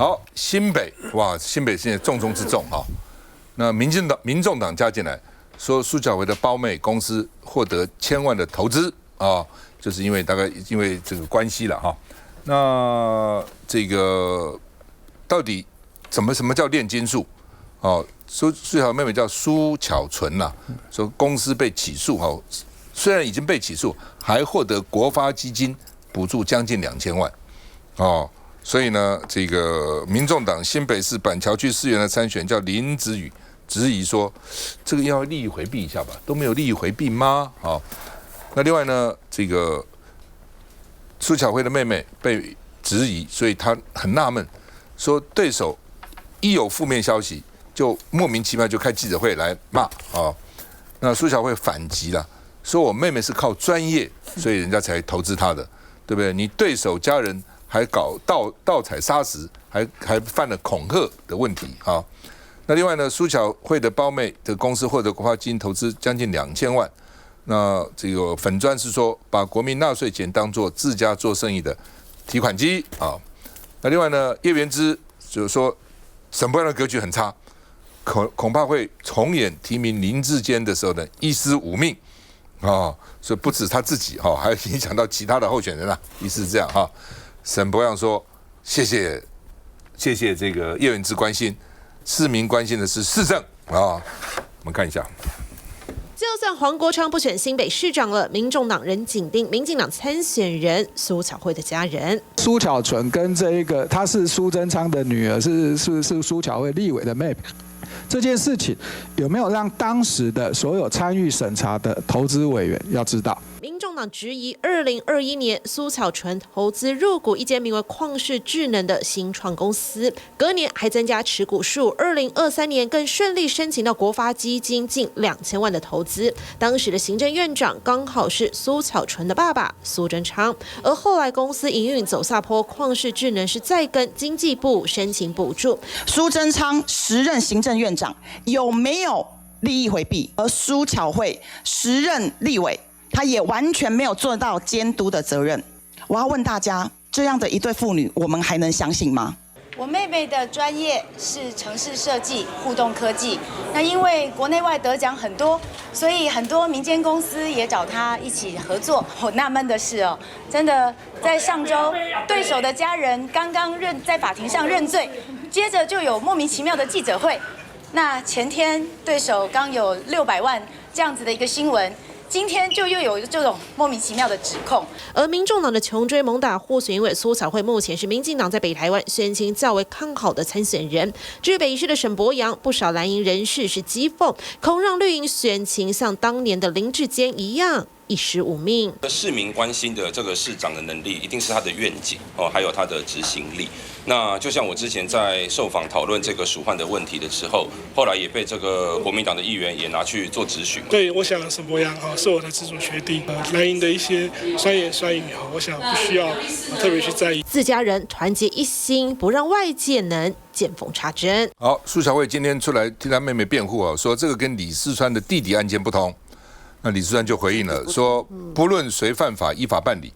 好，新北哇，新北现在重中之重哈。那民众黨加進來，說蘇巧慧的胞妹公司獲得1000萬的投資啊，就是因為大概因為這個關係了哈。那這個到底什麼叫煉金術？哦，蘇巧慧妹妹叫蘇巧純吶，說公司被起訴哈，雖然已經被起訴，還獲得國發基金補助將近2000萬哦。所以呢，這個民眾黨新北市板橋區市議員的參選叫林子宇，質疑說，這個要利益回避一下吧，都沒有利益回避嗎？好，那另外呢，這個蘇巧慧的妹妹被質疑，所以他很納悶，說對手一有負面消息，就莫名其妙就開記者會來罵啊。那蘇巧慧反擊了，說我妹妹是靠專業，所以人家才投資她的，對不對？你對手家人還搞盜採砂石，還犯了恐嚇的問題啊。那另外呢，蘇巧慧的胞妹的公司獲得國發基金投資將近2000萬。那這個粉專是說，把國民納稅錢當作自家做生意的提款機啊。那另外呢，葉元之就是說，沈伯洋的格局很差，恐怕會重演提名林智堅的時候呢，一屍五命啊。所以不止他自己哈，還影響到其他的候選人啊，意思是這樣哈。沈伯洋說：“謝謝這個葉元之關心，市民關心的是市政啊。”我們看一下。就算黃國昌不選新北市長了，民眾黨仍緊盯民進黨參選人蘇巧慧的家人。蘇巧純跟這一個，她是蘇貞昌的女兒，是蘇巧慧立委的妹妹。這件事情有沒有讓當時的所有參與審查的投資委員要知道？民眾黨質疑2021年蘇巧純投資入股一間名為曠視智能的新創公司，隔年還增加持股數，2023年更順利申請到國發基金近2000萬的投資。當時的行政院長剛好是蘇巧純的爸爸蘇貞昌，而後來公司營運走下坡，曠視智能是再跟經濟部申請補助。蘇貞昌時任行政院長有沒有利益回避？而蘇巧慧時任立委，他也完全沒有做到監督的責任。我要問大家，這樣的一對父女，我們還能相信嗎？我妹妹的專業是程式設計、互動科技。那因為國內外得獎很多，所以很多民間公司也找她一起合作。我納悶的是哦，真的在上周，對手的家人剛剛在法庭上認罪，接着就有莫名其妙的記者會。那前天對手剛有600萬這樣子的一個新聞。今天就又有這種莫名其妙的指控，而民眾黨的窮追猛打或許因為蘇巧慧目前是民進黨在北台灣選情較為看好的參選人。至於北市的沈伯洋，不少藍營人士是譏諷，恐讓綠營選情像當年的林智堅一樣一屍五命。市民關心的這個市長的能力，一定是他的願景哦，還有他的執行力。那就像我之前在受訪討論這個鼠患的問題的時候，後來也被這個國民黨的議員也拿去做質詢。對，我想沈伯洋是我的直屬學弟，藍營的一些酸言酸語我想不需要特別去在意。自家人團結一心，不讓外界能見縫插針。好，蘇巧慧今天出來替他妹妹辯護啊，說這個跟李四川的弟弟案件不同。那李四川就回應了，說不論誰犯法，依法辦理，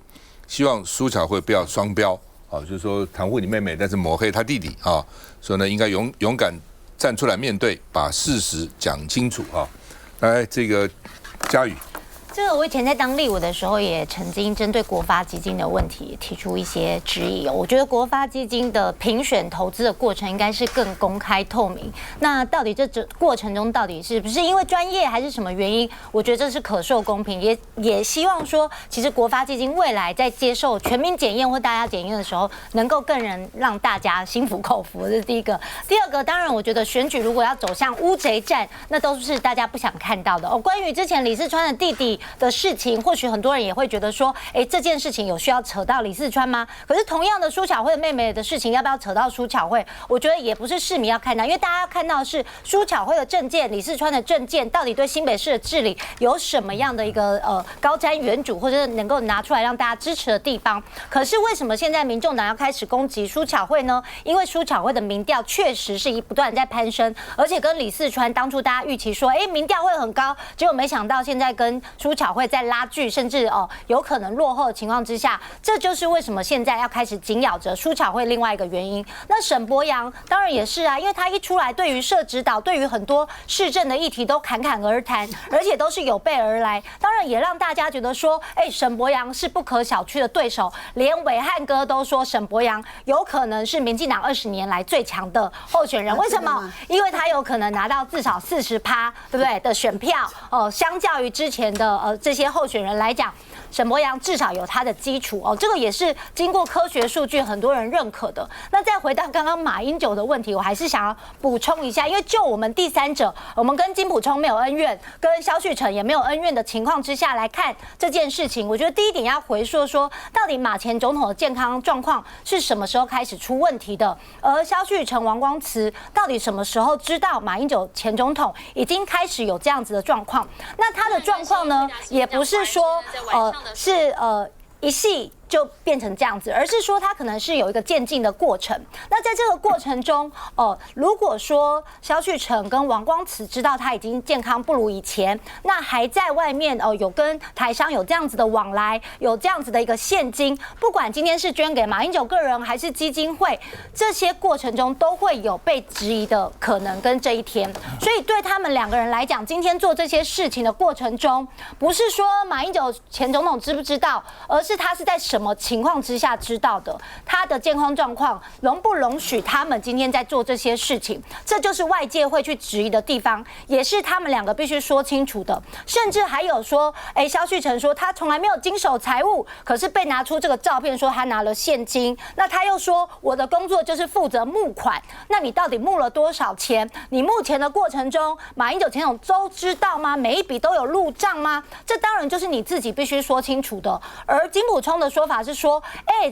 希望蘇巧慧不要雙標。就是說袒護你妹妹，但是抹黑他弟弟啊，所以呢，應該勇敢站出來面對，把事實講清楚啊。來，這個嘉宇。這個我以前在當立委的時候，也曾經針對國發基金的問題提出一些質疑。我覺得國發基金的評選投資的過程應該是更公開透明。那到底這過程中到底是不是因為專業還是什麼原因？我覺得這是可受公平，也希望說，其實國發基金未來在接受全民檢驗或大家檢驗的時候，能夠更能讓大家心服口服。這是第一個。第二個，當然我覺得選舉如果要走向烏賊戰，那都是大家不想看到的。關於之前李四川的弟弟的事情，或許很多人也會覺得說，這件事情有需要扯到李四川嗎？可是同樣的，蘇巧慧妹妹的事情要不要扯到蘇巧慧？我覺得也不是市民要看到，因為大家要看到的是蘇巧慧的政見、李四川的政見到底對新北市的治理有什麼樣的一個高瞻遠矚，或者是能夠拿出來讓大家支持的地方。可是為什麼現在民眾黨要開始攻擊蘇巧慧呢？因為蘇巧慧的民調確實是不斷在攀升，而且跟李四川當初大家預期說，民調會很高，結果沒想到現在跟蘇巧慧在拉鋸，甚至有可能落後的情況之下，這就是為什麼現在要開始緊咬着蘇巧慧另外一個原因。那沈伯洋當然也是啊，因為他一出來，對於社指導，對於很多市政的議題都侃侃而談，而且都是有備而來，當然也讓大家覺得說，沈伯洋是不可小覷的對手，連暐瀚哥都說沈伯洋有可能是民進黨20年來最強的候選人。為什麼？因為他有可能拿到至少40%，對不對的選票相較於之前的這些候選人來講，沈伯洋至少有他的基礎這個也是經過科學數據很多人認可的。那再回到剛剛馬英九的問題，我還是想要補充一下，因為就我們第三者，我們跟金溥聰沒有恩怨，跟蕭旭岑也沒有恩怨的情況之下來看這件事情，我覺得第一點要回溯說，到底馬前總統的健康狀況是什麼時候開始出問題的，而蕭旭岑、王光慈到底什麼時候知道馬英九前總統已經開始有這樣子的狀況？那他的狀況呢，也不是說一夕就變成這樣子，而是說他可能是有一個漸進的過程。那在這個過程中，如果說蕭旭岑跟王光慈知道他已經健康不如以前，那還在外面有跟台商有這樣子的往來，有這樣子的一個現金，不管今天是捐給馬英九個人還是基金會，這些過程中都會有被質疑的可能跟這一天。所以對他們兩個人來講，今天做這些事情的過程中，不是說馬英九前總統知不知道，而是他是在什麼情況之下知道的，他的健康狀況容不容許他們今天在做這些事情，這就是外界會去質疑的地方，也是他們兩個必須說清楚的。甚至還有說，蕭旭岑說他從來沒有經手財務，可是被拿出這個照片說他拿了現金，那他又說我的工作就是負責募款，那你到底募了多少錢？你目前的過程中，馬英九前總統都知道嗎？每一筆都有入賬嗎？這當然就是你自己必須說清楚的。而金溥聰的說法是說，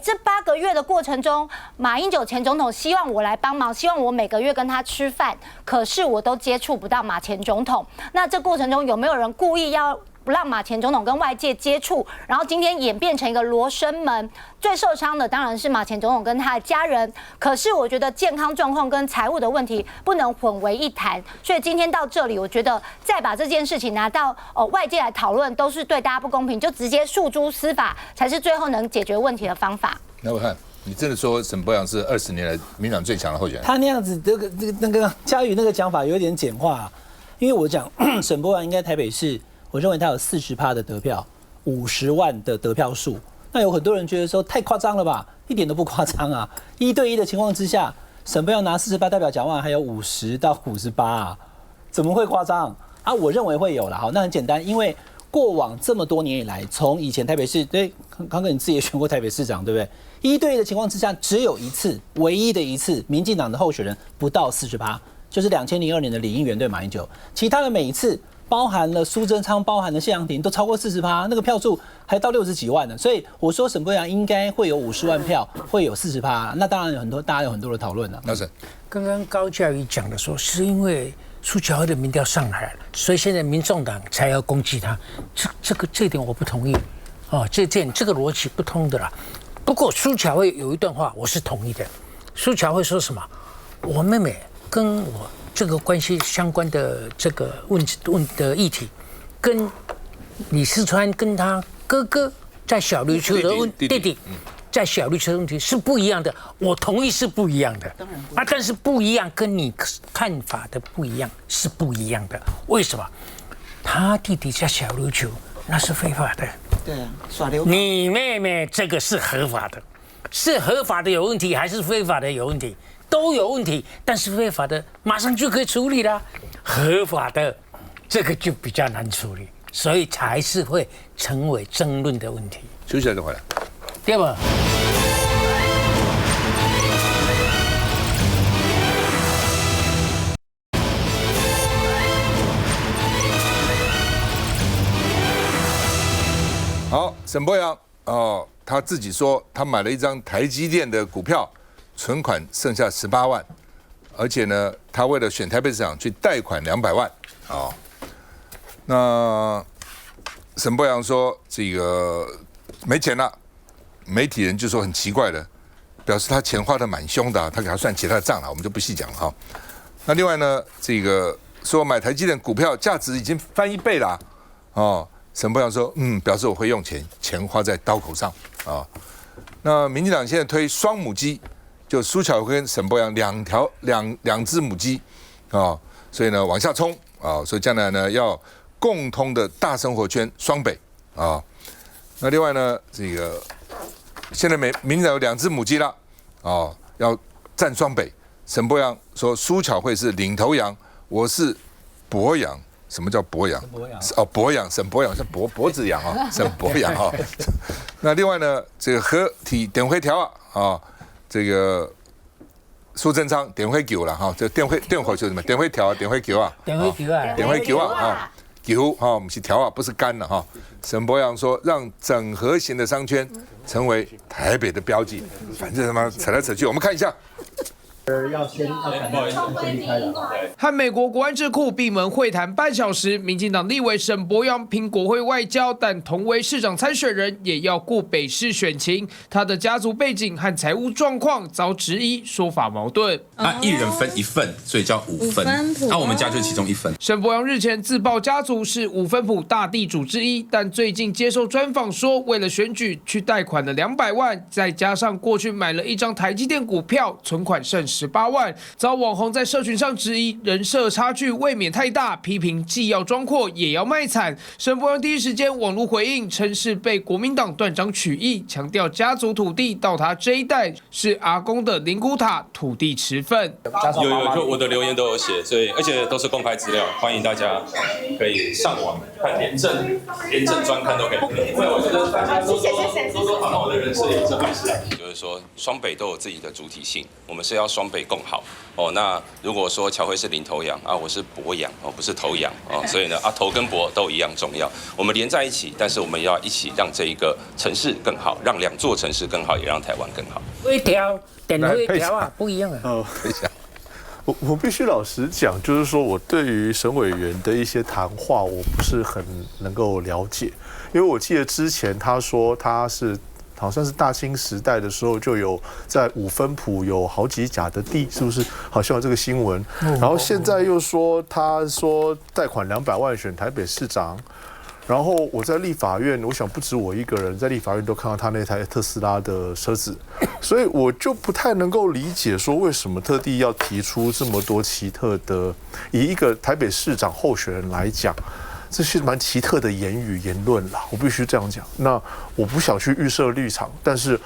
這8個月的過程中，馬英九前總統希望我來幫忙，希望我每個月跟他吃飯，可是我都接觸不到馬前總統。那這過程中有沒有人故意要不讓馬前總統跟外界接觸，然後今天演變成一個羅生門？最受傷的當然是馬前總統跟他的家人。可是我覺得健康狀況跟財務的問題不能混為一談，所以今天到這裡，我覺得再把這件事情拿到外界來討論，都是對大家不公平，就直接訴諸司法才是最後能解決問題的方法。那我看你真的說沈伯洋是20年來民進黨最強的候選人？他那樣子那個嘉瑜那個講法有點簡化，因為我講沈伯洋應該台北市，我認為他有40%的得票，50萬的得票數。那有很多人覺得說太誇張了吧？一點都不誇張啊！1對1的情況之下，沈伯洋拿48，代表蔣萬安還有50到58啊，怎麼會誇張啊？我認為會有啦。好，那很簡單，因為過往這麼多年以來，從以前台北市，對，剛剛你自己也選過台北市長，對不對？1對1的情況之下，只有一次，唯一的一次，民進黨的候選人不到40%，就是2002年的李英元對馬英九，其他的每一次。包含了蘇貞昌，包含了謝長廷，都超過40%，那個票數還到60幾萬呢。所以我說沈伯洋應該會有50萬票，會有40%。那當然有很多，大家有很多的討論了。那是剛剛高嘉瑜講的說，是因為蘇巧慧的民調上來了，所以現在民眾黨才要攻擊他。這點我不同意這個邏輯不通的啦。不過蘇巧慧有一段話我是同意的。蘇巧慧說什麼？我妹妹跟我。這個關係相關的這個問的議題，跟李四川跟他哥哥在小琉球的弟弟在小琉球的問題是不一樣的。我同意是不一樣的，但是不一樣跟你看法的不一樣是不一樣的。為什麼？他弟弟在小琉球那是非法的，對啊，耍流氓。你妹妹這個是合法的，是合法的有問題還是非法的有問題？都有問題，但是非法的馬上就可以處理了，合法的這個就比較難處理，所以才是會成為爭論的問題。休息一下就回來。對吧？好，沈伯洋他自己說他買了一張台積電的股票。存款剩下18萬，而且呢，他為了選台北市長去貸款200萬那沈伯洋說這個沒錢了，媒體人就說很奇怪的，表示他錢花得蠻兇的他給他算其他的賬了，我們就不細講了那另外呢，這個說買台積電股票價值已經翻1倍了沈伯洋說，表示我會用錢，錢花在刀口上啊。那民進黨現在推雙母雞，就蘇巧慧跟沈伯洋兩隻母雞啊，所以呢往下衝啊，所以将來呢要共通的大生活圈雙北啊。那另外呢，這個現在民進黨有2隻母雞了啊，要站雙北。沈伯洋說蘇巧慧是領頭羊，我是脖羊。什麼叫脖羊？哦，脖羊，沈伯洋是脖子羊啊，沈伯洋啊。那另外呢，這個合體點火條啊，這個蘇貞昌點火球了哈，這點火就是什麼？點火條啊，點火球啊，點火球啊，球啊，不是條啊，不是杆了哈。沈伯洋說，讓整合型的商圈成為台北的標記，反正他媽扯來扯去，我們看一下。要先離開了。和美國國安智庫閉門會談半小時，民進黨立委沈伯洋拼國會外交，但同為市長參選人，也要顧北市選情。他的家族背景和財務狀況遭質疑，說法矛盾。一人分1份，所以叫5分。那我們家就是其中1份。沈伯洋日前自曝家族是5分埔大地主之一，但最近接受專訪說，為了選舉去貸款了200萬，再加上過去買了1張台積電股票，存款剩18萬，遭網紅在社群上質疑人設差距未免太大，批評既要裝闊也要賣慘。沈伯洋第一時間網絡回應，稱是被國民黨斷章取義，強調家族土地到他這一代是阿公的靈骨塔土地持份。有，就我的留言都有寫，所以而且都是公開資料，歡迎大家可以上網看廉政專刊都可以。我覺得大家多多好好的人設也是好事。就是說雙北都有自己的主體性，我們是要双北共好哦。那如果說巧慧是领頭羊啊，我是脖羊哦，不是头羊哦，所以呢头跟脖都一樣重要。我們連在一起，但是我们要一起讓這一個城市更好，讓2座城市更好，也讓台灣更好。微調，點微調啊，不一樣啊。我必須老實講，就是說我對於沈委員的一些談話，我不是很能夠了解，因為我記得之前他說他是。好像是大清時代的時候就有在5分埔有好幾甲的地，是不是？好像有這個新聞。然後現在又說他說貸款200萬選台北市長，然後我在立法院，我想不止我一個人在立法院都看到他那台特斯拉的車子，所以我就不太能夠理解說為什麼特地要提出這麼多奇特的，以一個台北市長候選人來講。這是蠻奇特的言論啦，我必須這樣講。那我不想去預設立場，但是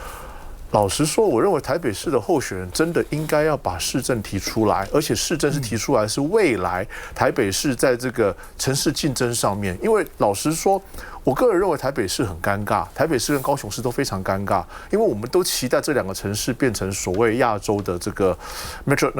老實說，我認為台北市的候選人真的應該要把市政提出來，而且市政是提出來是未來台北市在這個城市競爭上面。因為老實說，我個人認為台北市很尷尬，台北市跟高雄市都非常尷尬，因為我們都期待這2個城市變成所謂亞洲的這個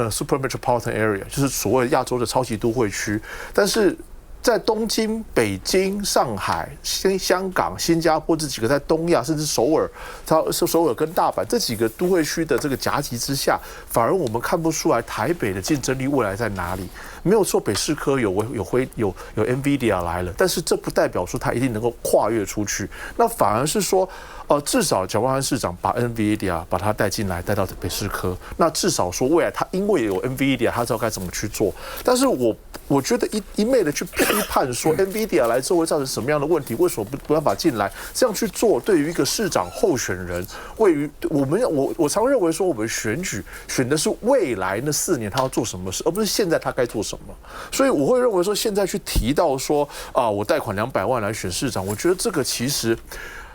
super metropolitan area， 就是所謂亞洲的超級都會區，但是。在東京、北京、上海、香港、新加坡這幾個在東亞，甚至首爾跟大阪這幾個都會區的這個夾擊之下，反而我們看不出來台北的競爭力未來在哪裡。沒有錯，北市科有 NVIDIA 來了，但是這不代表說它一定能夠跨越出去。那反而是說，至少蔣萬安市長把 NVIDIA 把它帶進來，帶到北市科。那至少說未來他因為有 NVIDIA，他知道該怎麼去做。但是我覺得一昧的去批判說 NVIDIA 來之後會造成什麼樣的問題，為什麼不辦法進來？這樣去做，對於一個市長候選人，我常認為說，我們選舉選的是未來那4年他要做什麼事，而不是現在他該做什麼。所以我會認為說，現在去提到說我貸款200萬來選市長，我覺得這個其實。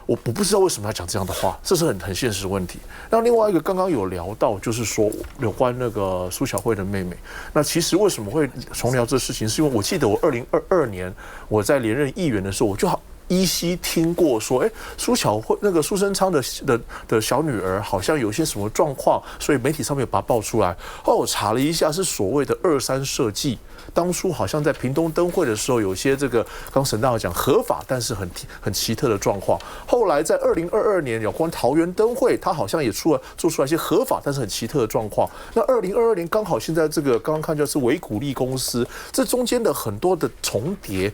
我不知道為什麼要講這樣的話，這是很現實的問題。那另外一個剛剛有聊到，就是說有關那個蘇巧慧的妹妹。那其實為什麼會重聊這事情，是因為我記得我2022年我在連任議員的時候，我就依稀聽過說，蘇巧慧那個蘇貞昌的小女兒好像有些什麼狀況，所以媒體上面把它爆出來。後來我查了一下，是所謂的23設計。當初好像在屏東燈會的時候，有些這個剛沈大佬講合法，但是很奇特的狀況。後來在2022年有關桃園燈會，他好像也做出來一些合法，但是很奇特的狀況。那2022年剛好現在這個剛剛看就是維股利公司，這中間的很多的重疊，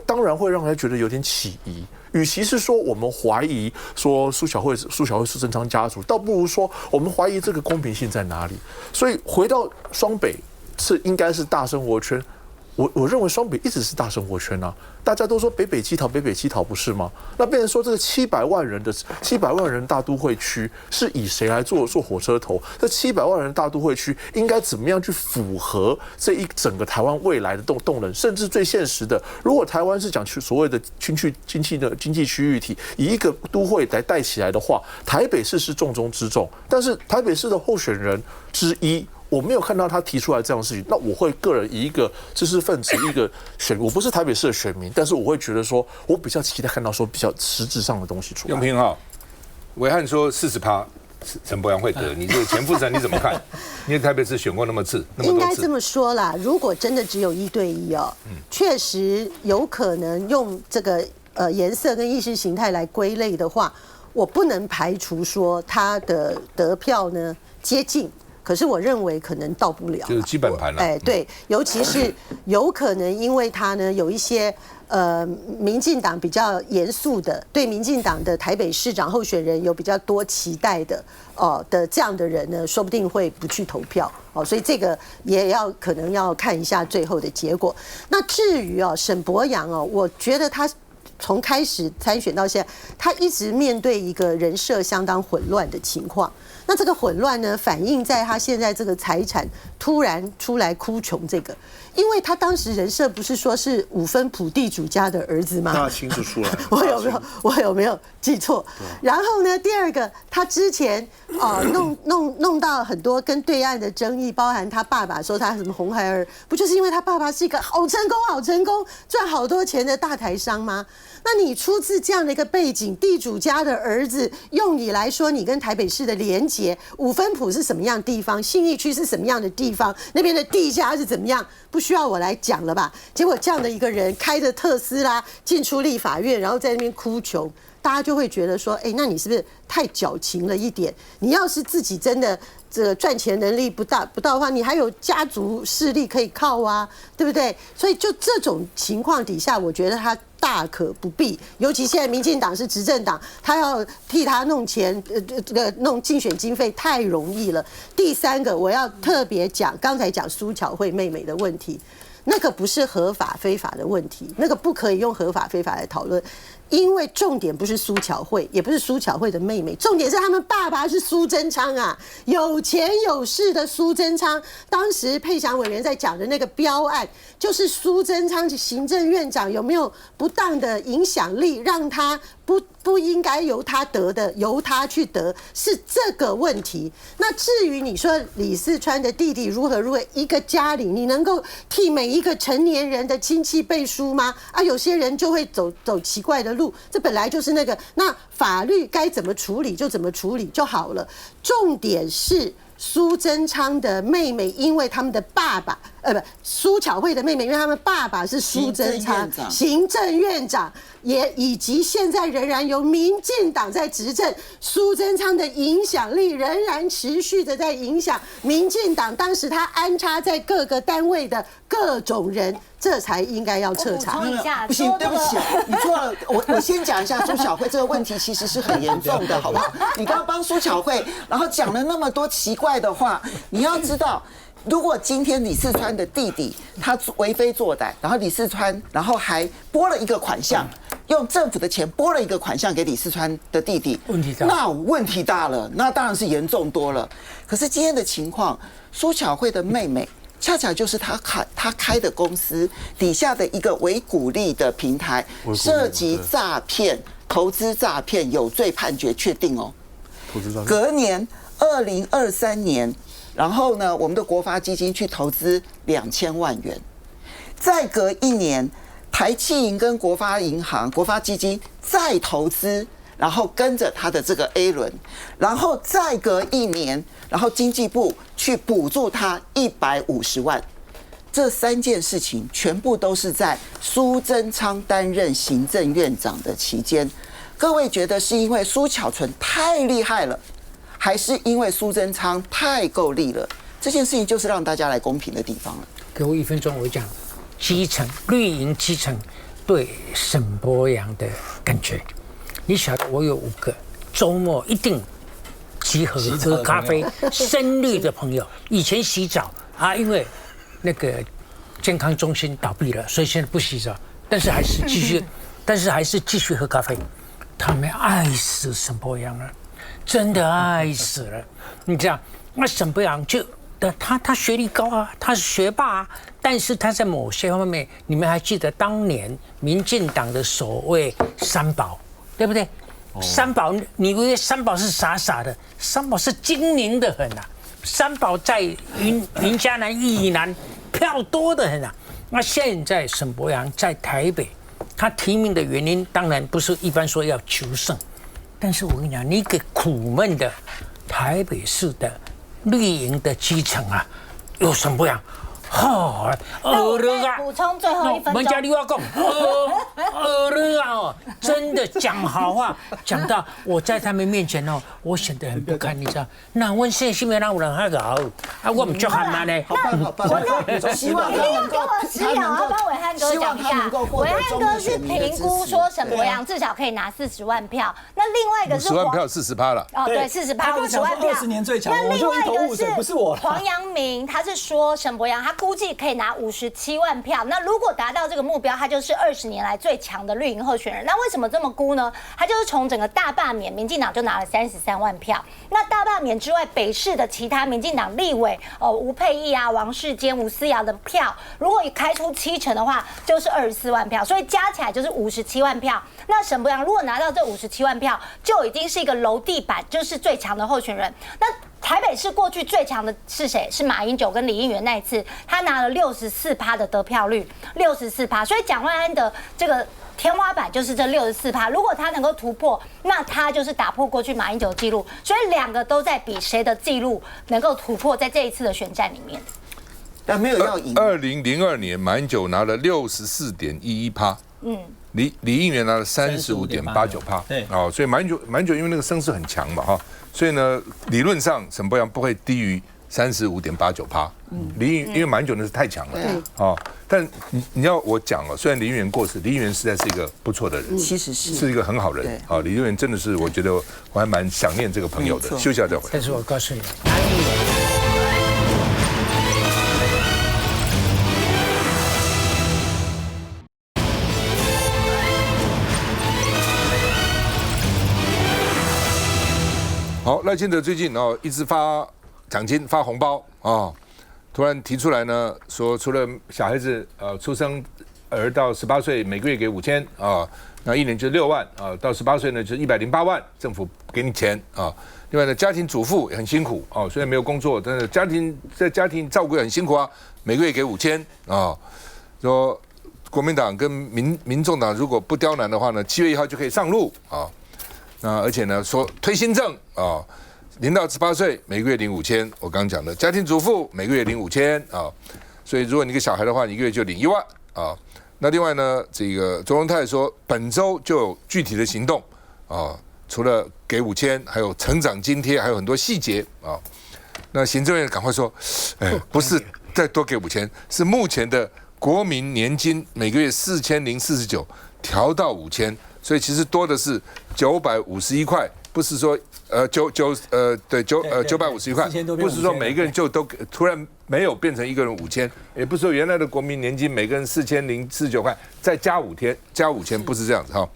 當然會讓人覺得有點起疑。與其是說我們懷疑說蘇巧慧蘇貞昌家族，倒不如說我們懷疑這個公平性在哪裡。所以回到雙北。應該是大生活圈，我認為雙北一直是大生活圈啊，大家都說北北基桃，北北基桃不是嗎？那變成說這個700萬人大都會區是以誰來做火車頭？這700萬人大都會區應該怎麼樣去符合這一整個台灣未來的動能？甚至最現實的，如果台灣是講所謂的經濟區域體，以一個都會來帶起來的話，台北市是重中之重。但是台北市的候選人之一，我沒有看到他提出來這樣的事情，那我会個人以一個知識分子、一個選民，我不是台北市的選民，但是我會覺得說，我比較期待看到說比較實質上的東西出来。永平哈，暐瀚說40%陳柏揚會得，你這個前副城你怎麼看？因為台北市選過那麼多次，應該這麼說啦，如果真的只有1對1哦，確實有可能用這個顏色跟意識形態來歸類的話，我不能排除說他的得票呢接近。可是我認為可能到不了，就是基本盤了。哎，對，尤其是有可能因為他呢有一些民進黨比較嚴肅的，对民進党的台北市長候選人有比較多期待的的這樣的人呢，說不定會不去投票哦，所以這個也可能要看一下最後的結果。那至於沈柏揚我覺得他從開始參選到現在，他一直面對一個人設相當混亂的情況。那這個混亂呢，反映在他現在這個財產突然出來哭窮這個，因為他當时人設不是說是5分埔地主家的兒子嗎？大清楚出來，我有沒有記錯？然後呢，第二個，他之前弄到很多跟對岸的爭議，包含他爸爸說他什麼紅孩兒，不就是因為他爸爸是一個好成功賺好多錢的大台商嗎？那你出自這樣的一個背景，地主家的兒子，用你來說，你跟台北市的連結，5分埔是什麼樣的地方，信義區是什麼樣的地方，那邊的地價是怎麼樣，不需要我來講了吧？結果這樣的一個人開着特斯拉進出立法院，然後在那邊哭窮，大家就會覺得說，那你是不是太矯情了一點？你要是自己真的這個賺錢能力不到的話，你還有家族勢力可以靠啊，對不對？所以就這種情況底下，我覺得他大可不必，尤其現在民進黨是執政黨，他要替他弄錢，弄競選經費太容易了。第三個，我要特別講，剛才講蘇巧慧妹妹的問題，那個不是合法非法的問題，那個不可以用合法非法來討論。因為重點不是蘇巧慧，也不是蘇巧慧的妹妹，重點是他們爸爸是蘇貞昌啊，有錢有勢的蘇貞昌。當時佩祥委員在講的那個標案，就是蘇貞昌行政院長有沒有不當的影響力，讓他不應該由他得的，由他去得，是這個問題。那至於你說李四川的弟弟如何，一個家裡你能夠替每一個成年人的親戚背書嗎？有些人就會走奇怪的路，這本來就是那個。那法律該怎麼處理就怎麼處理就好了。重點是蘇貞昌的妹妹，因為他們的爸爸，蘇巧慧的妹妹，因為他們爸爸是蘇貞昌行政院長，也以及現在仍然由民進黨在執政，蘇貞昌的影響力仍然持續的在影響民進黨。當時他安插在各個單位的各種人，這才應該要徹查。不行，對不起，你錯了。我先講一下蘇巧慧這個問題，其實是很嚴重的，好不好？你剛剛幫蘇巧慧，然後講了那麼多奇怪的話，你要知道。如果今天李四川的弟弟他為非作歹，然後李四川然後還撥了一個款項，用政府的錢撥了一個款項給李四川的弟弟，那問題大了，那當然是嚴重多了。可是今天的情況，蘇巧慧的妹妹恰恰就是他開的公司底下的一個為股利的平台，涉及詐騙、投資詐騙，有罪判決確定哦。隔年2023年。然後呢，我們的國發基金去投資2000萬元，再隔一年，台企銀跟國發銀行、國發基金再投資，然後跟着他的這個 A 輪，然後再隔一年，然後經濟部去補助他150萬。這3件事情全部都是在蘇貞昌擔任行政院長的期間。各位覺得是因為蘇巧純太厲害了，還是因為蘇貞昌太夠力了？這件事情就是讓大家來公平的地方了。給我1分鐘，我講基層綠營基層對沈柏揚的感覺。你曉得我有5個周末一定集合喝咖啡深綠的朋友，以前洗澡因為那個健康中心倒閉了，所以现在不洗澡，但是还是繼續喝咖啡。他們愛死沈伯洋了，真的愛死了。你這樣，那沈伯洋就他學歷高啊，他是學霸啊，但是他在某些方面，你們還記得當年民進黨的所謂三寶，對不對？三寶，你以為三寶是傻傻的？三寶是精明的很啊。三寶在雲嘉南、義南票多的很啊。那現在沈伯洋在台北。他提名的原因當然不是一般說要求勝，但是我跟你講，你給苦悶的台北市的綠營的基層啊，有沈伯洋，好，補充最後1分鐘。人家你要講，真的講好話，講到我在他們面前哦，我顯得很不堪，你知道？那我現在是沒有讓人還搞啊，我們就很難呢。好棒，好棒！希望他能夠，要幫暐瀚哥講一下。暐瀚哥是評估說沈伯洋至少可以拿40萬票，那另外一個是50萬票40%了。哦，对，40%，50万票。20年最强，那另外一个是不是我黄陽明，他是說沈伯洋他估計可以拿57萬票。那如果達到這個目標，他就是20年來最強的綠營候選人。那為什麼這麼估呢？他就是從整個大罷免，民進黨就拿了33萬票。那大罷免之外，北市的其他民進黨立委，吳沛憶啊、王世堅、吳思瑤的票，如果開出70%的話，就是24萬票。所以加起來就是57萬票。那沈伯洋如果拿到這57萬票，就已經是一個樓地板，就是最強的候選人。那台北市過去最強的是誰？是馬英九跟李應元那一次，他拿了64%的得票率，64%。所以蔣萬安的這個天花板就是這64%。如果他能夠突破，那他就是打破過去馬英九的記錄。所以兩個都在比誰的記錄能夠突破，在這一次的選戰裡面。但沒有要贏。2002年馬英九拿了64.11%，李應元拿了35.89%，對，哦，所以馬英九因為那個聲勢很強嘛，哈，所以呢，理論上沈伯洋不會低於35.89%。因為馬英九那是太強了，哦，但你要我講哦，雖然李應元過世，李應元實在是一個不錯的人，其實是一個很好人，哦，李應元真的是我覺得我還蠻想念這個朋友的。休息下再回來。但是我告訴你，好，賴清德最近哦一直發獎金、發紅包啊，突然提出來呢，說除了小孩子出生兒到18歲每個月給5000啊，那一年就6萬啊，到18歲呢就108萬，政府給你錢啊。另外呢，家庭主婦也很辛苦啊，雖然沒有工作，但是在家庭照顧也很辛苦啊，每個月給5000啊。說國民黨跟民眾黨如果不刁難的話呢，7月1號就可以上路啊。那而且呢，說推新政啊，0到18歲每個月領5000，我剛剛講的家庭主婦每個月領5000啊，所以如果你一個小孩的話，你一個月就領1萬啊。那另外呢，這個卓榮泰說本周就有具體的行動啊，除了給5000，還有成長津貼，還有很多細節啊。那行政院趕快說，不是再多給5000，是目前的國民年金每個月4049調到5000。所以其實多的是951塊，不是說951塊，不是說每一個人就都突然沒有變成一個人5000，也不是說原來的國民年金每個人4049塊再加5000，不是這樣子哈。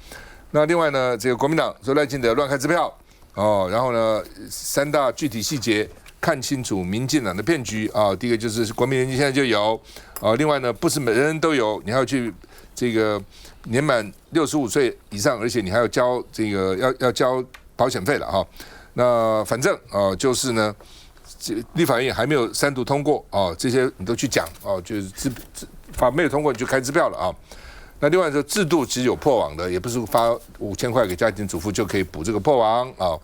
那另外呢，這個國民黨說賴清德亂開支票哦，然後呢3大具體細節看清楚民進黨的騙局啊。第一個就是國民年金現在就有啊，另外呢不是每個人都有，你還要去這個。年滿65歲以上，而且你還要交這個要交保險費了哈。那反正就是呢，立法院還沒有3讀通過啊，這些你都去講哦，就是法沒有通過你就開支票了啊。那另外說制度其實有破網的，也不是發5000塊給家庭主婦就可以補這個破網啊。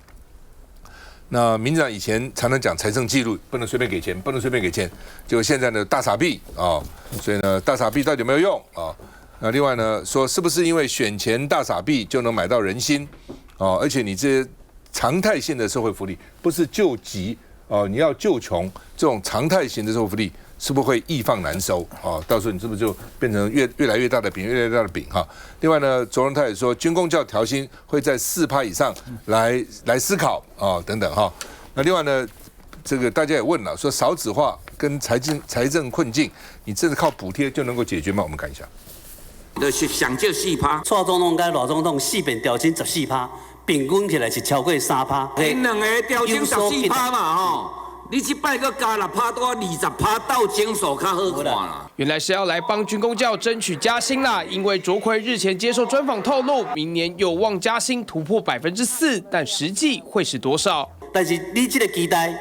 那民進黨以前常常講財政紀錄不能隨便給錢，不能隨便給錢，結果現在呢大撒幣啊，所以呢大撒幣到底有沒有用啊？那另外呢，說是不是因為選前大撒幣就能買到人心？哦，而且你這些常態性的社會福利不是救急哦，你要救窮，這種常態型的社會福利是不是會易放難收？哦，到時候你是不是就變成越來越大的餅，越來越大的餅哈？另外呢，卓榮泰也說軍公教調薪會在4%以上來思考啊等等哈。那另外呢，這個大家也問了，說少子化跟財政困境，你真的靠補貼就能夠解決嗎？我們看一下，就是上少4%，蔡總統跟羅總統4遍調薪14%，平均起來是超過3%。因兩個調薪14%嘛吼。你這擺個加6%多20%到整數較好看啦。原來是要來幫軍公教爭取加薪啦，因為卓奎日前接受專訪透露，明年有望加薪突破4%，但實際會是多少？但是你這個期待，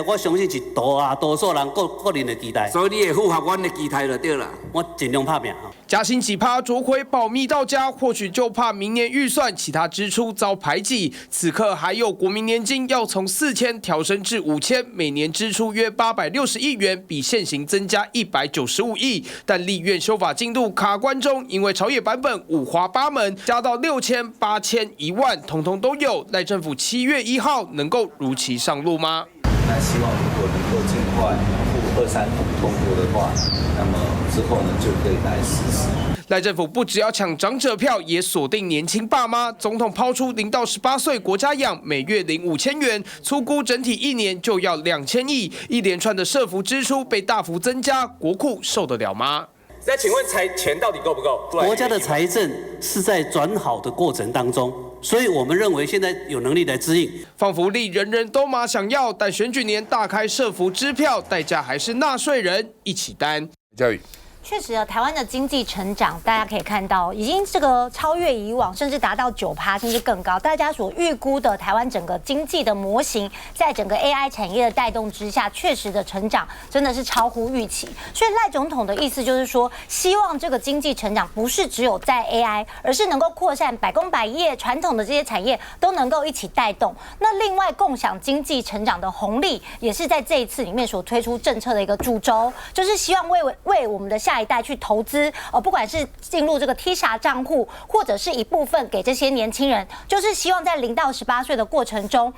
我相信是多數人個人的期待，所以你會符合我的期待就對了。我盡量拍拼。加薪幾%，卓奎保密到家，或許就怕明年預算其他支出遭排擠。此刻還有國民年金要從4000調升至5000，每年支出約860億元，比現行增加195億。但立院修法進度卡關中，因為朝野版本五花八門，加到6000、8000、10000，統統都有。賴政府7月1號能夠如期上路嗎？那希望如果能夠盡快赴23通過的話，那麼之後呢就可以來實施。賴政府不只要搶長者票，也鎖定年輕爸媽。總統拋出0到18歲國家養，每月領5000元，粗估整體1年就要2000億，一連串的社福支出被大幅增加，國庫受得了嗎？那請問錢到底夠不夠？國家的財政是在轉好的過程當中，所以我們認為現在有能力來支應。放福利人人都嘛想要，但選舉年大開社福支票，代價還是納稅人一起擔。教育。確實，台灣的經濟成長，大家可以看到，已經這個超越以往，甚至達到9%，甚至更高。大家所預估的台灣整個經濟的模型，在整個 AI 產業的帶動之下，確實的成長真的是超乎預期。所以賴總統的意思就是說，希望這個經濟成長不是只有在 AI，而是能夠擴散百工百業，傳統的這些產業都能夠一起帶動。那另外，共享經濟成長的紅利，也是在這一次裡面所推出政策的一個主軸，就是希望為我們的下一代去投資，不管是進入這個 TISA 賬戶，或者是一部分給這些年輕人，就是希望在0到18歲的過程中，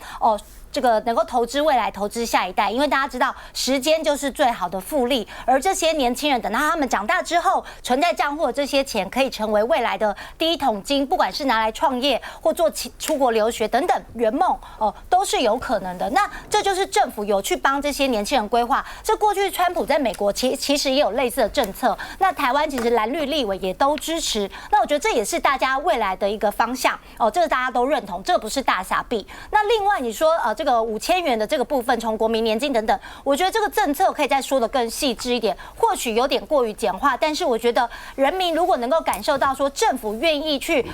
這個能夠投資未來，投資下一代，因為大家知道時間就是最好的複利，而這些年輕人等到他們長大之後，存在賬戶的這些錢可以成為未來的第一桶金，不管是拿來創業或做出國留學等等圓夢都是有可能的。那這就是政府有去幫這些年輕人規劃。這過去川普在美國其實也有類似的政策，那台灣其實藍綠立委也都支持。那我覺得這也是大家未來的一個方向這個大家都認同，這個不是大撒幣。那另外你說這個5000元的這個部分，從國民年金等等，我覺得這個政策可以再說得更細緻一點，或許有點過於簡化，但是我覺得人民如果能夠感受到說政府願意去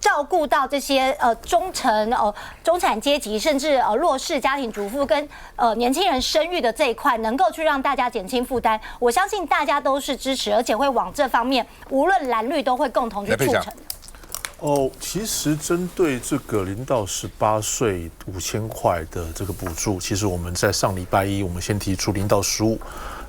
照顧到這些中產階級，甚至弱勢家庭主婦跟年輕人生育的這一塊，能夠去讓大家減輕負擔，我相信大家都是支持，而且會往這方面，無論藍綠都會共同去促成。其實針對這個0到18歲5000塊的這個補助，其實我們在上禮拜一我們先提出0到15，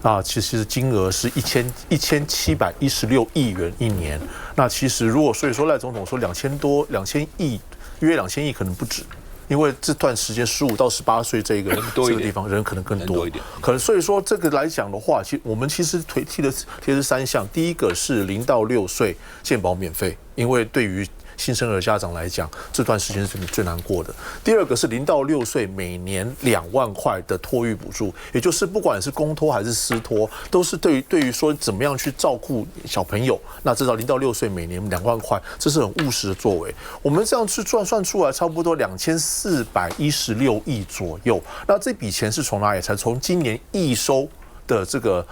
那其實金額是1716億元一年。那其實如果所以說賴總統說2000億，約2000億可能不止。因為這段時間15到18歲這個地方人可能更多，可能所以說這個來講的話，我們其實提的是3項，第一個是0到6歲健保免費，因為對於新生兒家長來講，這段時間是最難過的。第二個是0到6歲每年2萬塊的托育補助，也就是不管是公托還是私托，都是對於說怎麼樣去照顧小朋友。那至少0到6歲每年2萬塊，這是很務實的作為。我們這樣去算出來，差不多2416億左右。那這筆錢是從哪裡？才從今年預收的這個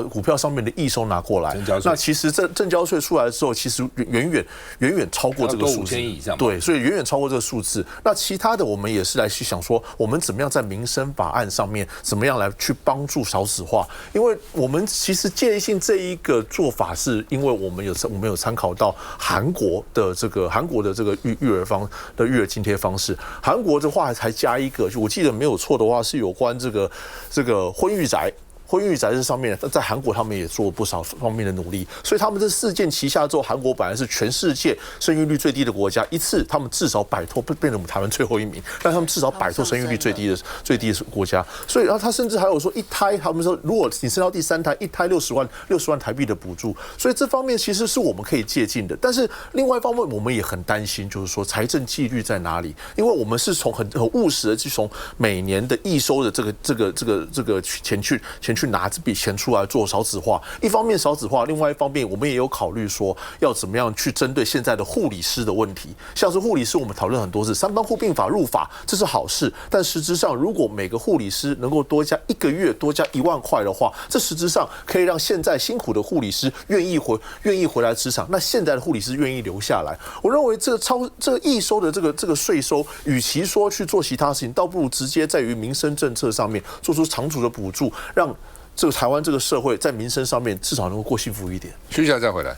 股票上面的預收拿過來，那其實證交稅出來之後，其實遠遠超過這個數字，對，所以遠遠超過這個數字。那其他的我們也是來去想說，我們怎麼樣在民生法案上面，怎麼樣來去幫助少子化？因為我們其實建議性這一個做法，是因為我們有參考到韓國的這個育兒津貼方式。韓國的話還加一個，就我記得沒有錯的話，是有關這個婚育宅。婚育宅這上面，在韓國他們也做了不少方面的努力，所以他們這4件齊下之後，韓國本來是全世界生育率最低的國家，一次他們至少擺脫，變成我們台灣最後一名，但他們至少擺脫生育率最低的國家。所以，然後他甚至還有說一胎，他們說如果你生到第3胎，一胎60萬台幣的補助，所以這方面其實是我們可以借鑑的。但是另外一方面，我們也很擔心，就是說財政紀律在哪裡？因為我們是從很務實的去從每年的預收的這個錢去去拿這筆錢出來做少子化。一方面少子化，另外一方面我們也有考慮說要怎麼樣去針對現在的護理師的問題。像是護理師，我們討論很多次3班護病法入法，這是好事，但實質上如果每個護理師能夠多加1個月多加1萬塊的話，這實質上可以讓現在辛苦的護理師願意回來職場，那現在的護理師願意留下來。我認為這個易收的這個稅收，與其說去做其他事情，倒不如直接在於民生政策上面做出長足的補助，讓這個台灣這個社會在民生上面至少能夠過幸福一點。休息一下再回來。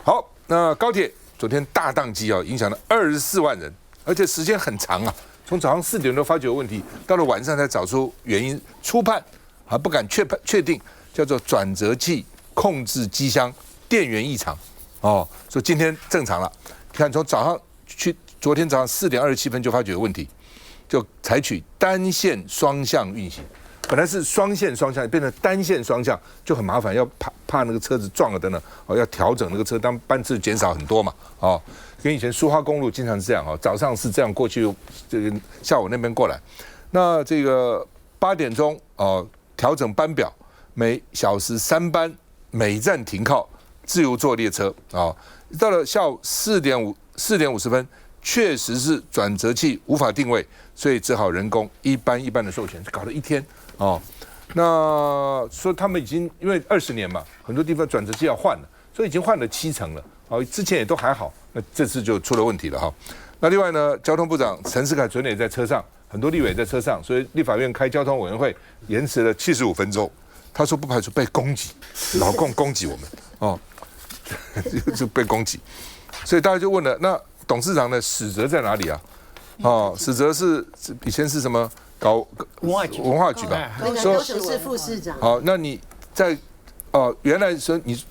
好，那高鐵昨天大宕機啊，影響了24万人，而且时间很长啊，从早上4點多發覺有問題，到了晚上才找出原因，初判還不敢確定，叫做轉折器控制機箱電源異常，哦，所以今天正常了。看從早上昨天早上4點27分就發覺有問題，就採取單線雙向運行。本來是雙線雙向，變成單線雙向就很麻煩，要怕那個車子撞了等等，哦，要調整那個車，當班次減少很多嘛，哦，跟以前蘇花公路經常是這樣，哦，早上是這樣過去，這個下午那邊過來，那這個8點鐘哦調整班表，每小時3班，每站停靠，自由坐列車啊，哦，到了下午4點50分，確實是轉折器無法定位，所以只好人工一班一班的授權，搞了1天。哦，那說他們已經因為20年嘛，很多地方轉折器要換了，所以已經換了7成了。哦，之前也都還好，那這次就出了問題了哈。那另外呢，交通部長陳世凱昨天也在車上，很多立委在車上，所以立法院開交通委員會延遲了75分鐘。他說不排除被攻擊，老共攻擊我們哦，就被攻擊。所以大家就問了，那董事長的使責在哪裡啊？哦，使責是以前是什麼？搞文化局吧，那个高雄市副市長。好，那你在原來說你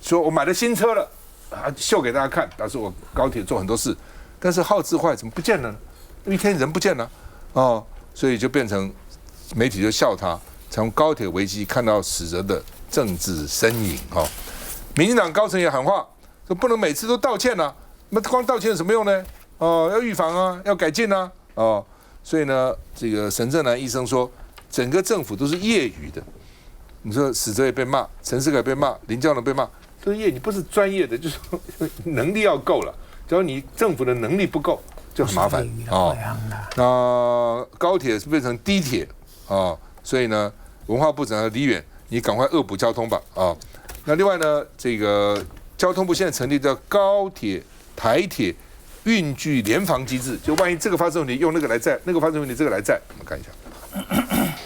說我買了新車了啊，秀給大家看，表示我高鐵做很多事，但是號誌壞怎麼不見了呢？一天人不見了哦，所以就變成媒體就笑他，從高鐵危機看到使責的政治身影哈。民進黨高層也喊話，說不能每次都道歉啊，那光道歉有什麼用呢？哦，要預防啊，要改進啊，哦。所以呢，這個沈正南醫生說，整個政府都是業餘的。你說使責也被罵，陳世凱被罵，林佳龍被罵，都是業餘，你不是專業的，就是能力要夠了。只要你政府的能力不夠，就很麻煩哦。那高鐵是變成低鐵啊，所以呢，文化部長李遠，你趕快惡補交通吧啊。那另外呢，這個交通部現在成立叫高鐵、台鐵運具聯防機制，就萬一這個發生問題，用那個來載，那個發生問題，這個來載。我們看一下。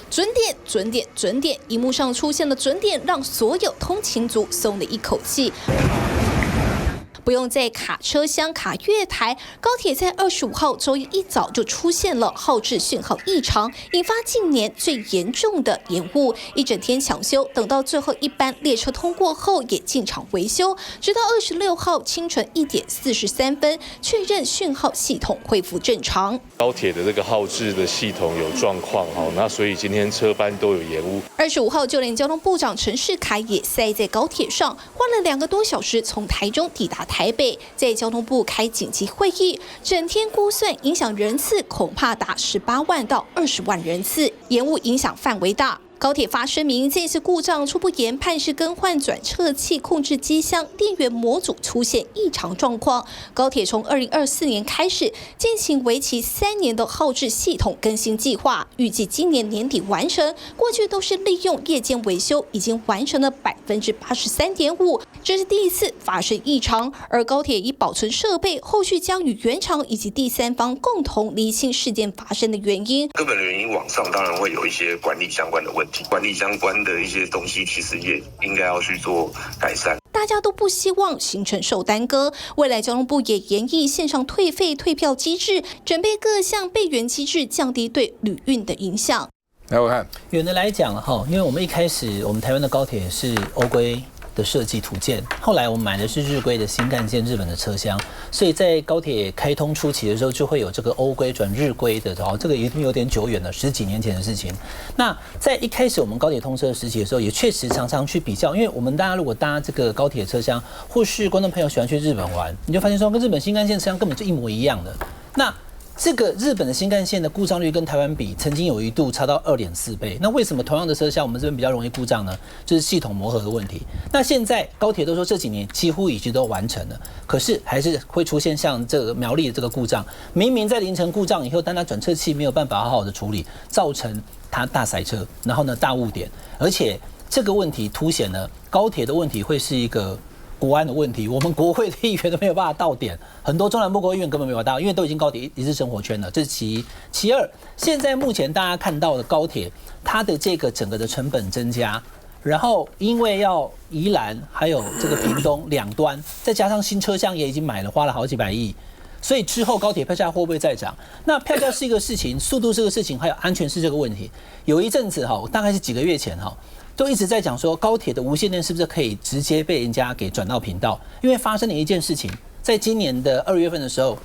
準點，準點，準點，熒幕上出現的準點，讓所有通勤族鬆了一口氣。不用再卡車廂、卡月台，高鐵在25號周一一早就出現了號誌訊號異常，引發近年最嚴重的延誤，一整天搶修，等到最後一班列車通過後也進場維修，直到26號清晨1點43分確認訊號系統恢復正常。高鐵的這個號誌的系統有狀況，那所以今天車班都有延誤。25號就連交通部長陳世凱也塞在高鐵上，花了2個多小時從台中抵達台北，在交通部開緊急會議，整天估算影響人次恐怕達18萬到20萬人次，延誤影響範圍大。高鐵發聲明，這次故障初步研判是更換轉撤器控制機箱電源模組出現異常狀況。高鐵從2024年開始進行為期3年的號誌系統更新計劃，預計今年年底完成。過去都是利用夜間維修，已經完成了83.5%，這是第一次發生異常。而高鐵已保存設備，後續將與原廠以及第三方共同釐清事件發生的原因。根本的原因往上當然會有一些管理相關的問題。管理相關的一些東西，其實也應該要去做改善。大家都不希望行程受耽擱，未來交通部也研議線上退費退票機制，準備各項備援機制，降低對旅運的影響。來，我看遠的來講哈，因為我們一開始我們台灣的高鐵是歐規的設計圖鑑，後來我們買的是日規的新幹線日本的車廂，所以在高鐵開通初期的時候，就會有這個歐規轉日規的，這個已經有點久遠了，10幾年前的事情。那在一開始我們高鐵通車的時期的時候，也確實常常去比較，因為我們大家如果搭這個高鐵車廂，或是觀眾朋友喜歡去日本玩，你就發現說跟日本新幹線車廂根本就一模一樣的。那這個日本的新幹線的故障率跟台灣比，曾經有一度差到2.4倍。那為什麼同樣的車廂，我們這邊比較容易故障呢？就是系統磨合的問題。那現在高鐵都說這幾年幾乎已經都完成了，可是還是會出現像這個苗栗的這個故障，明明在凌晨故障以後，但它轉測器沒有辦法好好的處理，造成它大塞車，然後呢大誤點，而且這個問題凸顯了高鐵的問題會是一個國安的問題，我們國會的議員都沒有辦法到點，很多中南部國會議員根本沒有辦法到，因為都已經高鐵一日生活圈了，這是其一。其二，現在目前大家看到的高鐵，它的這個整個的成本增加，然後因為要宜蘭還有這個屏東兩端，再加上新車廂也已經買了，花了好幾百億，所以之後高鐵票價會不會再漲？那票價是一個事情，速度是個事情，還有安全是這個問題。有一陣子大概是幾個月前都一直在講說高鐵的無線電是不是可以直接被人家給轉到頻道？因為發生了一件事情，在今年的2月份的時候，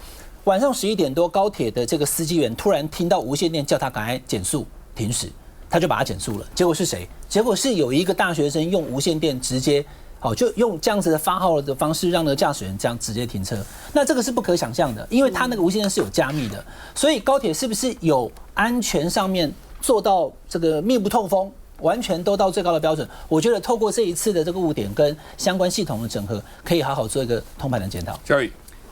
晚上11點多，高鐵的這個司機員突然聽到無線電叫他趕快減速停駛，他就把它減速了。結果是誰？結果是有一個大學生用無線電直接就用這樣子的發號的方式，讓那個駕駛員這樣直接停車。那這個是不可想象的，因為他那個無線電是有加密的，所以高鐵是不是有安全上面做到這個密不透風？完全都到最高的標準，我覺得透過這一次的這個誤點跟相關系統的整合，可以好好做一個通盤的檢討。嘉義。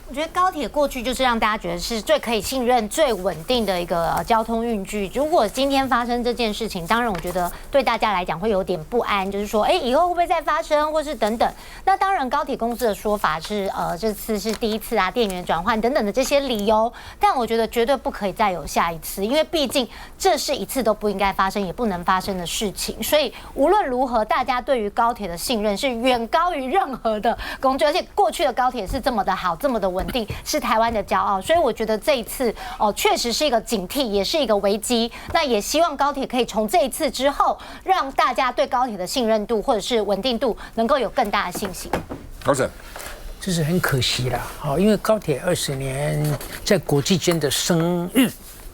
我覺得高鐵過去就是讓大家覺得是最可以信任、最穩定的一個交通運具。如果今天發生這件事情，當然我覺得對大家來講會有點不安，就是說，以後會不會再發生，或是等等。那當然，高鐵公司的說法是，這次是第一次啊，電源轉換等等的這些理由。但我覺得絕對不可以再有下一次，因為畢竟這是一次都不應該發生、也不能發生的事情。所以無論如何，大家對於高鐵的信任是遠高於任何的工具，而且過去的高鐵是這麼的好，這麼的穩定，是台灣的驕傲，所以我覺得這一次確實是一個警惕，也是一個危機。那也希望高鐵可以從這一次之後，讓大家對高鐵的信任度或者是穩定度能夠有更大的信心。高審，这是很可惜啦，因为高鐵20年在國際間的聲譽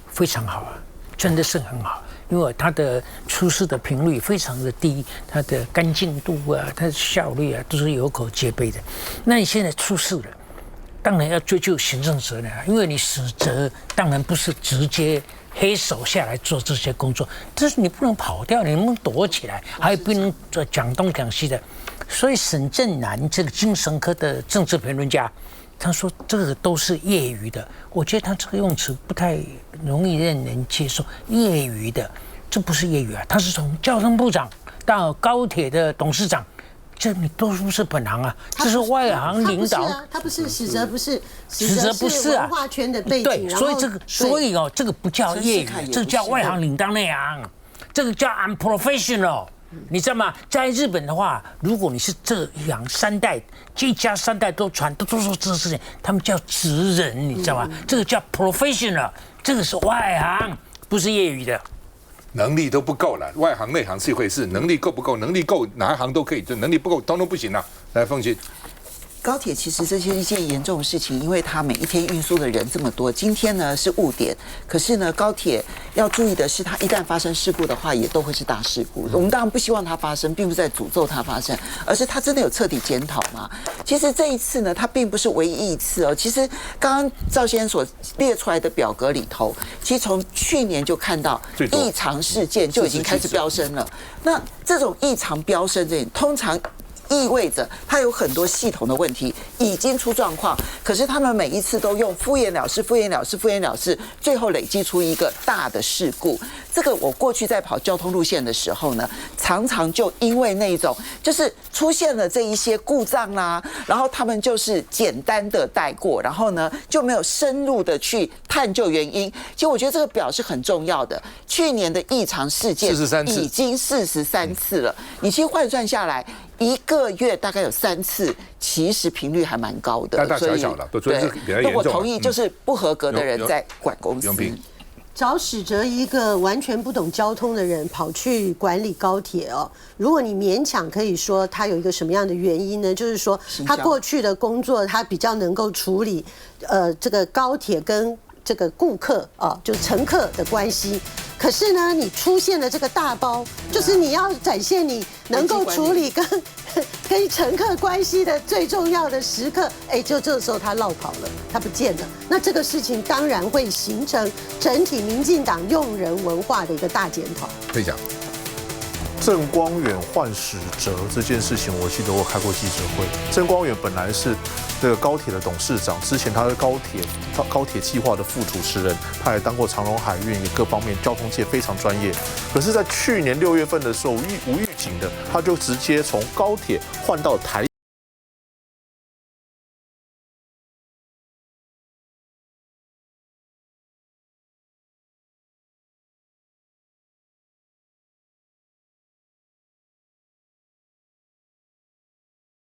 非常好啊，真的是很好。因為它的出事的頻率非常的低，它的乾淨度啊，它的效率啊，都是有口皆碑的。那你現在出事了，當然要追究行政責任啊，因為你死責當然不是直接黑手下來做這些工作，但是你不能跑掉，你不能躲起來，還不能講東講西的。所以沈正南這個精神科的政治評論家，他說這個都是業餘的，我覺得他這個用詞不太容易讓人接受。業餘的，這不是業餘啊，他是從交通部長到高鐵的董事長。這你都不是本行啊，這是外行領導。他不是史哲，不是史哲，不是啊，文化圈的背景。對，所以這個，這個不叫業餘，這個叫外行領導內行，這個叫 unprofessional，你知道嗎？在日本的話，如果你是這樣3代，一家3代都傳，都做這個事情，他們叫職人，你知道嗎？這個叫 professional， 這個是外行，不是業餘的。能力都不夠了，外行內行是一回事，能力夠不夠？能力夠哪一行都可以，就能力不夠，通通不行了。來，鳳馨。高鐵其實這是一件嚴重的事情，因為它每一天運輸的人這麼多。今天呢是誤點，可是呢高鐵要注意的是，它一旦發生事故的話，也都會是大事故。我們當然不希望它發生，並不是在詛咒它發生，而是它真的有徹底檢討嗎？其實這一次呢，它並不是唯一一次哦。其實剛剛趙先生所列出來的表格裡頭，其實從去年就看到異常事件就已經開始飆升了。那這種異常飆升，這通常意味着它有很多系統的問題已經出狀況，可是他們每一次都用敷衍了事、敷衍了事、敷衍了事，最後累積出一個大的事故。這個我過去在跑交通路線的時候呢，常常就因為那種就是出現了這一些故障啦，然後他們就是簡單的帶過，然後呢就沒有深入的去探究原因。其實我覺得這個表是很重要的。去年的異常事件已經43次了，你其實換算下來，一個月大概有3次，其實頻率還蠻高的。大大小小的，对，我同意，就是不合格的人在管公司。找史哲一個完全不懂交通的人跑去管理高鐵哦。如果你勉強可以說他有一個什麼樣的原因呢？就是說他過去的工作他比較能夠處理這個高鐵跟這個顧客啊，就乘客的關係。可是呢，你出現了這個大包，就是你要展現你能夠處理跟乘客關係的最重要的時刻，就這個時候他落跑了，他不見了。那這個事情當然會形成整體民進黨用人文化的一個大檢討。可以講。鄭光遠換史哲這件事情，我記得我開過記者會。鄭光遠本来是這個高鐵的董事長，之前他是高鐵計劃的副主持人，他也當過長榮海運，也各方面交通界非常專業。可是，在去年6月份的時候，無預警的，他就直接從高鐵換到台。